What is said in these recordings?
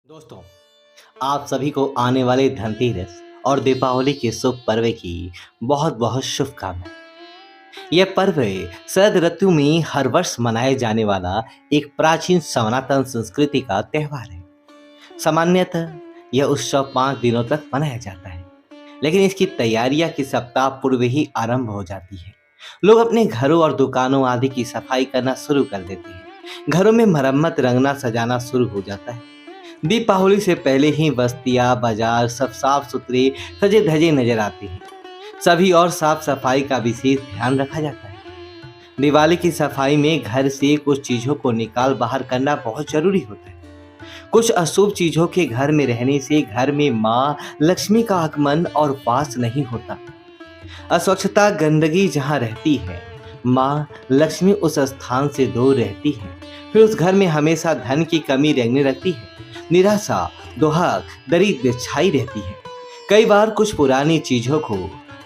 दोस्तों, आप सभी को आने वाले धनतेरस और दीपावली के शुभ पर्व की बहुत बहुत शुभकामनाएं। यह पर्व शरद ऋतु में हर वर्ष मनाए जाने वाला एक प्राचीन सनातन संस्कृति का त्योहार है। सामान्यतः यह उत्सव 5 दिनों तक मनाया जाता है, लेकिन इसकी तैयारियां कि सप्ताह पूर्व ही आरंभ हो जाती है। लोग अपने घरों और दुकानों आदि की सफाई करना शुरू कर देते हैं। घरों में मरम्मत, रंगना, सजाना शुरू हो जाता है। दीपावली से पहले ही बस्तियां, बाजार सब साफ सुथरे, सजे धजे नजर आते हैं। सभी और साफ सफाई का विशेष ध्यान रखा जाता है। दिवाली की सफाई में घर से कुछ चीजों को निकाल बाहर करना बहुत जरूरी होता है। कुछ अशुभ चीजों के घर में रहने से घर में माँ लक्ष्मी का आगमन और वास नहीं होता। अस्वच्छता, गंदगी जहाँ रहती है, माँ लक्ष्मी उस स्थान से दूर रहती है। फिर उस घर में हमेशा धन की कमी रहने लगती है। निराशा, दुहाक, दरिद्र छाई रहती है। कई बार कुछ पुरानी चीजों को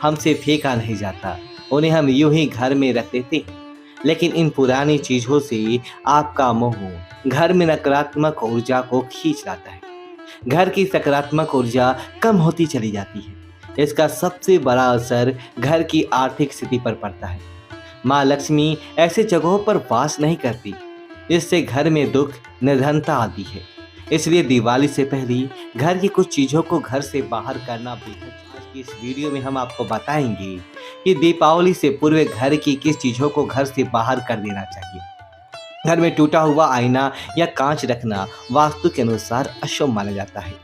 हमसे फेंका नहीं जाता, उन्हें हम यूं ही घर में रख देते हैं। लेकिन इन पुरानी चीजों से आपका मोह घर में नकारात्मक ऊर्जा को खींच लाता है। घर की सकारात्मक ऊर्जा कम होती चली जाती है। इसका सबसे बड़ा असर घर की आर्थिक स्थिति पर पड़ता है। माँ लक्ष्मी ऐसे जगहों पर वास नहीं करती जिससे घर में दुख, निर्धनता आती है। इसलिए दिवाली से पहले घर की कुछ चीजों को घर से बाहर करना बेहद। आज की इस वीडियो में हम आपको बताएंगे कि दीपावली से पूर्व घर की किस चीजों को घर से बाहर कर देना चाहिए। घर में टूटा हुआ आईना या कांच रखना वास्तु के अनुसार अशुभ माना जाता है।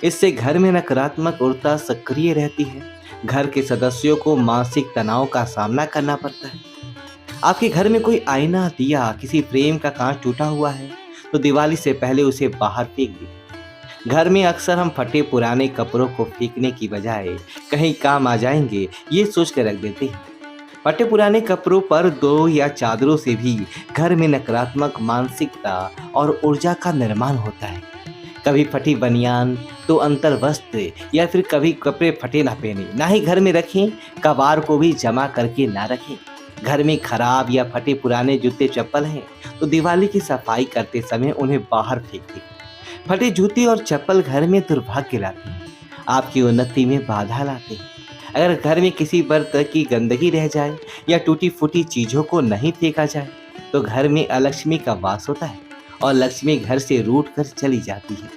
इससे घर में नकारात्मक ऊर्जा सक्रिय रहती है। घर के सदस्यों को मानसिक तनाव का सामना करना पड़ता है। आपके घर में कोई आईना, दिया, किसी फ्रेम का कांच टूटा हुआ है तो दिवाली से पहले उसे बाहर फेंक दें। घर में अक्सर हम फटे पुराने कपड़ों को फेंकने की बजाय कहीं काम आ जाएंगे ये सोच कर रख देते हैं। फटे पुराने कपड़ों पर दो या चादरों से भी घर में नकारात्मक मानसिकता और ऊर्जा का निर्माण होता है। कभी फटी बनियान तो अंतर वस्त्र या फिर कभी कपड़े फटे ना पहने, ना ही घर में रखें। कबाड़ को भी जमा करके ना रखें। घर में खराब या फटे पुराने जूते चप्पल हैं तो दिवाली की सफाई करते समय उन्हें बाहर फेंक दें। फटे जूते और चप्पल घर में दुर्भाग्य लाते हैं, आपकी उन्नति में बाधा लाते हैं। अगर घर में किसी बर्तन की गंदगी रह जाए या टूटी फूटी चीजों को नहीं फेंका जाए तो घर में अलक्ष्मी का वास होता है और लक्ष्मी घर से रूठ कर चली जाती है।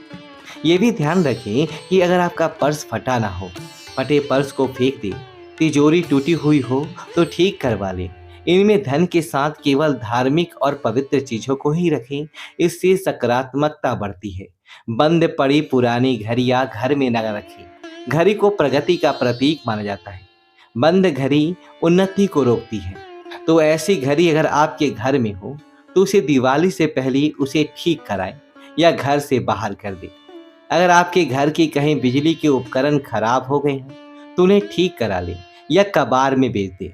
ये भी ध्यान रखें कि अगर आपका पर्स फटा ना हो, फटे पर्स को फेंक दें। तिजोरी टूटी हुई हो तो ठीक करवा लें। इनमें धन के साथ केवल धार्मिक और पवित्र चीजों को ही रखें, इससे सकारात्मकता बढ़ती है। बंद पड़ी पुरानी घड़ियां घर में न रखें। घड़ी को प्रगति का प्रतीक माना जाता है। बंद घड़ी उन्नति को रोकती है। तो ऐसी घड़ी अगर आपके घर में हो तो उसे दिवाली से पहले उसे ठीक कराएं या घर से बाहर कर दें। अगर आपके घर की कहीं बिजली के उपकरण खराब हो गए हैं तो उन्हें ठीक करा लें या कबाड़ में बेच दें।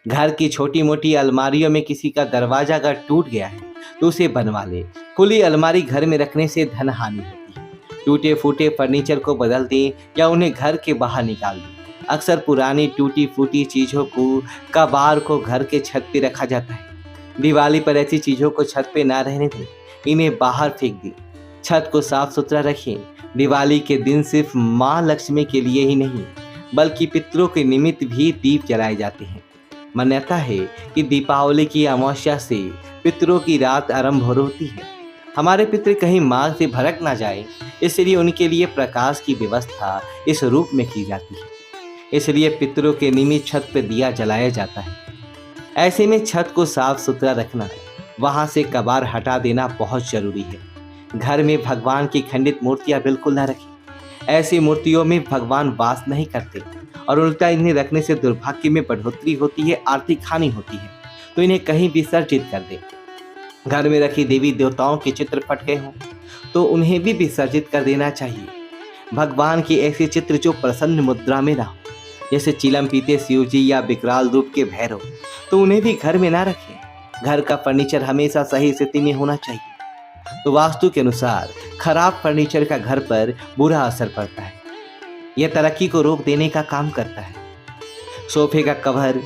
घर की छोटी मोटी अलमारियों में किसी का दरवाजा अगर टूट गया है तो उसे बनवा ले। खुली अलमारी घर में रखने से धन हानि होती है। टूटे फूटे फर्नीचर को बदल दें या उन्हें घर के बाहर निकाल दें। अक्सर पुरानी टूटी फूटी चीजों को, कबाड़ को घर के छत पे रखा जाता है। दिवाली पर ऐसी चीजों को छत पे ना रहने दें, इन्हें बाहर फेंक दें। छत को साफ सुथरा रखें। दिवाली के दिन सिर्फ माँ लक्ष्मी के लिए ही नहीं बल्कि पितरों के निमित्त भी दीप जलाए जाते हैं। मान्यता है कि दीपावली की अमावस्या से पितरों की रात आरंभ होती है। हमारे पितृ कहीं मार्ग से भटक ना जाए, इसलिए उनके लिए प्रकाश की व्यवस्था इस रूप में की जाती है। इसलिए पितरों के निमित्त छत पर दिया जलाया जाता है। ऐसे में छत को साफ सुथरा रखना, वहां से कबाड़ हटा देना बहुत जरूरी है। घर में भगवान की खंडित मूर्तियां बिल्कुल ना रखें। ऐसी मूर्तियों में भगवान वास नहीं करते और उल्टा इन्हें रखने से दुर्भाग्य में बढ़ोतरी होती है, आर्थिक हानि होती है। तो इन्हें कहीं विसर्जित कर दें। घर में रखी देवी देवताओं के चित्र फट गए हों तो उन्हें भी विसर्जित कर देना चाहिए। भगवान के ऐसे चित्र जो प्रसन्न मुद्रा में ना हो, जैसे चिलम पीते शिव जी या विकराल रूप के भैरव, तो उन्हें भी घर में ना रखें। घर का फर्नीचर हमेशा सही स्थिति में होना चाहिए। तो वास्तु के अनुसार खराब फर्नीचर का घर पर बुरा असर पड़ता है। यह तरक्की को रोक देने का काम करता है। सोफे का कवर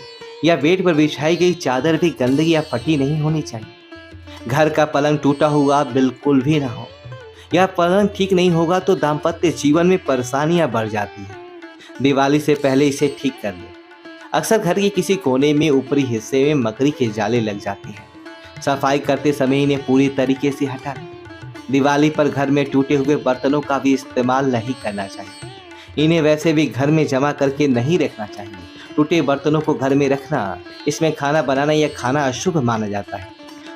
या बेड पर बिछाई गई चादर भी गंदगी या फटी नहीं होनी चाहिए। घर का पलंग टूटा हुआ बिल्कुल भी ना हो। यह पालन ठीक नहीं होगा तो दाम्पत्य जीवन में परेशानियां बढ़ जाती है। दिवाली से पहले इसे ठीक कर लें। अक्सर घर के किसी कोने में ऊपरी हिस्से में मकड़ी के जाले लग जाते हैं। सफाई करते समय इन्हें पूरी तरीके से हटा दें। दिवाली पर घर में टूटे हुए बर्तनों का भी इस्तेमाल नहीं करना चाहिए। इन्हें वैसे भी घर में जमा करके नहीं रखना चाहिए। टूटे बर्तनों को घर में रखना, इसमें खाना बनाना या खाना अशुभ माना जाता है।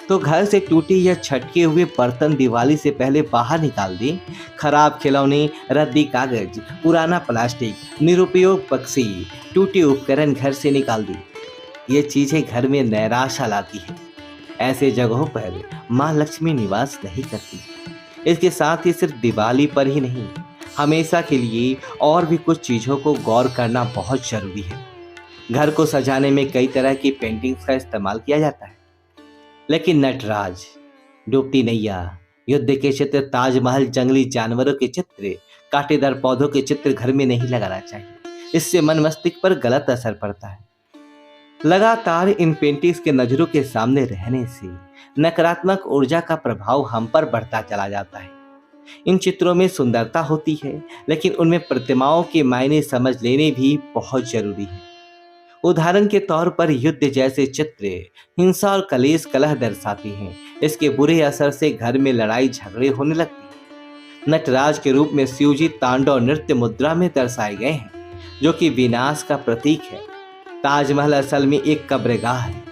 तो घर से टूटे या छटके हुए बर्तन दिवाली से पहले बाहर निकाल दें। खराब खिलौने, रद्दी कागज, पुराना प्लास्टिक, निरुपयोग पक्षी, टूटे उपकरण घर से निकाल दें। ये चीजें घर में नैराशा लाती है। ऐसे जगहों पर माँ लक्ष्मी निवास नहीं करती। इसके साथ ही सिर्फ दिवाली पर ही नहीं, हमेशा के लिए और भी कुछ चीज़ों को गौर करना बहुत जरूरी है। घर को सजाने में कई तरह की पेंटिंग्स का इस्तेमाल किया जाता है, लेकिन नटराज, डूबती नैया, युद्ध के चित्र, ताजमहल, जंगली जानवरों के चित्र, कांटेदार पौधों के चित्र घर में नहीं लगाना चाहिए। इससे मन मस्तिष्क पर गलत असर पड़ता है। लगातार इन पेंटिंग्स के नजरों के सामने रहने से नकारात्मक ऊर्जा का प्रभाव हम पर बढ़ता चला जाता है। इन चित्रों में सुंदरता होती है, लेकिन उनमें प्रतिमाओं के मायने समझ लेने भी बहुत जरूरी है। उदाहरण के तौर पर युद्ध जैसे चित्र हिंसा और कलेश कलह दर्शाती हैं। इसके बुरे असर से घर में लड़ाई झगड़े होने लगते हैं। नटराज के रूप में शिवजी तांडव नृत्य मुद्रा में दर्शाए गए हैं, जो कि विनाश का प्रतीक है। ताजमहल असल में एक कब्रगाह है।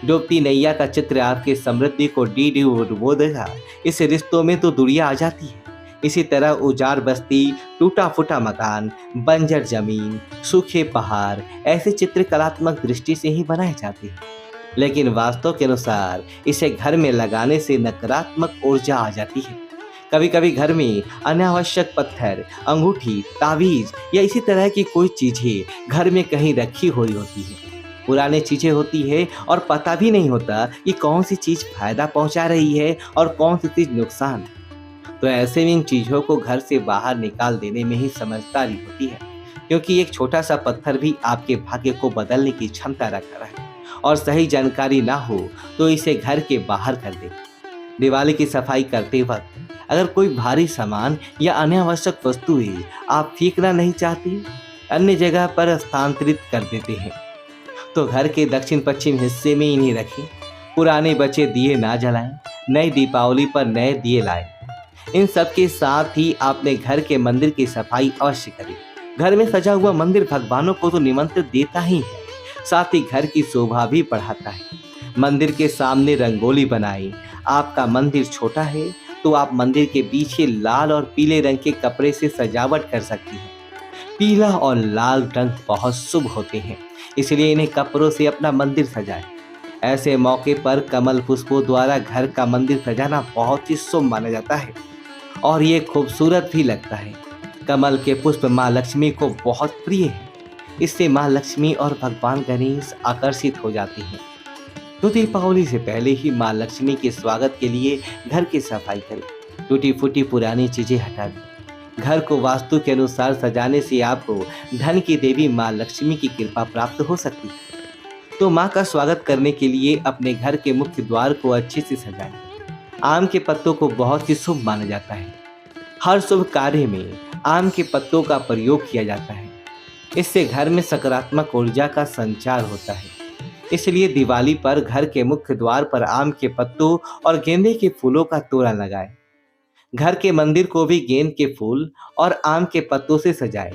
डूबती नैया का चित्र आपकी समृद्धि को डुबो देगा। इस रिश्तों में तो दुनिया आ जाती है। इसी तरह उजाड़ बस्ती, टूटा फूटा मकान, बंजर जमीन, सूखे पहाड़, ऐसे चित्र कलात्मक दृष्टि से ही बनाए जाते हैं, लेकिन वास्तव के अनुसार इसे घर में लगाने से नकारात्मक ऊर्जा आ जाती है। कभी कभी घर में अनावश्यक पत्थर, अंगूठी, तावीज या इसी तरह की कोई चीजें घर में कहीं रखी हुई होती है। पुरानी चीजें होती है और पता भी नहीं होता कि कौन सी चीज फायदा पहुंचा रही है और कौन सी चीज नुकसान। तो ऐसे में इन चीजों को घर से बाहर निकाल देने में ही समझदारी होती है, क्योंकि एक छोटा सा पत्थर भी आपके भाग्य को बदलने की क्षमता रखता है। और सही जानकारी ना हो तो इसे घर के बाहर कर दे। दिवाली की सफाई करते वक्त अगर कोई भारी सामान या अनावश्यक वस्तुएं आप फेंकना नहीं चाहते, अन्य जगह पर स्थानांतरित कर देते हैं, तो घर के दक्षिण पश्चिम हिस्से में इन्हें रखें। पुराने बचे दिए ना जलाएं, नई दीपावली पर नए दिए लाएं। इन सब के साथ ही आपने घर के मंदिर की सफाई अवश्य करें। घर में सजा हुआ मंदिर भगवानों को तो निमंत्रण देता ही है, साथ ही घर की शोभा भी बढ़ाता है। मंदिर के सामने रंगोली बनाएं। आपका मंदिर छोटा है तो आप मंदिर के पीछे लाल और पीले रंग के कपड़े से सजावट कर सकती हैं। पीला और लाल रंग बहुत शुभ होते हैं, इसलिए इन्हें कपड़ों से अपना मंदिर सजाएं। ऐसे मौके पर कमल पुष्पों द्वारा घर का मंदिर सजाना बहुत ही शुभ माना जाता है और ये खूबसूरत भी लगता है। कमल के पुष्प माँ लक्ष्मी को बहुत प्रिय है। इससे माँ लक्ष्मी और भगवान गणेश आकर्षित हो जाते हैं। तो दीपावली से पहले ही माँ लक्ष्मी के स्वागत के लिए घर की सफाई करें। टूटी फूटी पुरानी चीजें हटा दें। घर को वास्तु के अनुसार सजाने से आपको धन की देवी माँ लक्ष्मी की कृपा प्राप्त हो सकती है। तो माँ का स्वागत करने के लिए अपने घर के मुख्य द्वार को अच्छे से सजाएं। आम के पत्तों को बहुत ही शुभ माना जाता है। हर शुभ कार्य में आम के पत्तों का प्रयोग किया जाता है। इससे घर में सकारात्मक ऊर्जा का संचार होता है। इसलिए दिवाली पर घर के मुख्य द्वार पर आम के पत्तों और गेंदे के फूलों का तोरण लगाएं। घर के मंदिर को भी गेंद के फूल और आम के पत्तों से सजाएं।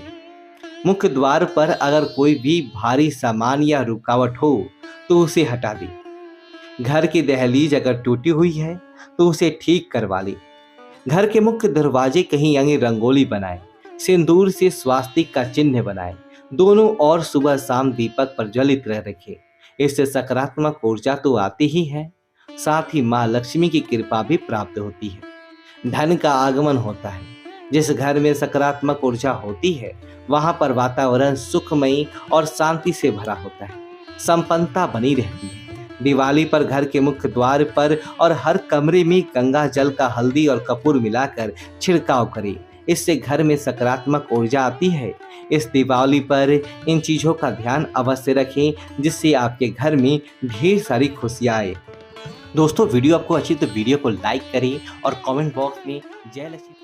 मुख्य द्वार पर अगर कोई भी भारी सामान या रुकावट हो तो उसे हटा दें। घर की दहलीज अगर टूटी हुई है तो उसे ठीक करवा लें। घर के मुख्य दरवाजे कहीं आगे रंगोली बनाएं। सिंदूर से स्वास्तिक का चिन्ह बनाएं। दोनों और सुबह शाम दीपक पर ज्वलित रखें। इससे सकारात्मक ऊर्जा तो आती ही है, साथ ही माँ लक्ष्मी की कृपा भी प्राप्त होती है। धन का आगमन होता है। जिस घर में सकारात्मक ऊर्जा होती है वहां पर वातावरण सुखमयी और शांति से भरा होता है। संपन्नता बनी रहती है। दिवाली पर घर के मुख्य द्वार पर और हर कमरे में गंगा जल का हल्दी और कपूर मिलाकर छिड़काव करें। इससे घर में सकारात्मक ऊर्जा आती है। इस दिवाली पर इन चीज़ों का ध्यान अवश्य रखें, जिससे आपके घर में ढेर सारी खुशियाँ आए। दोस्तों, वीडियो आपको अच्छी तो वीडियो को लाइक करें और कमेंट बॉक्स में जय लक्ष्मी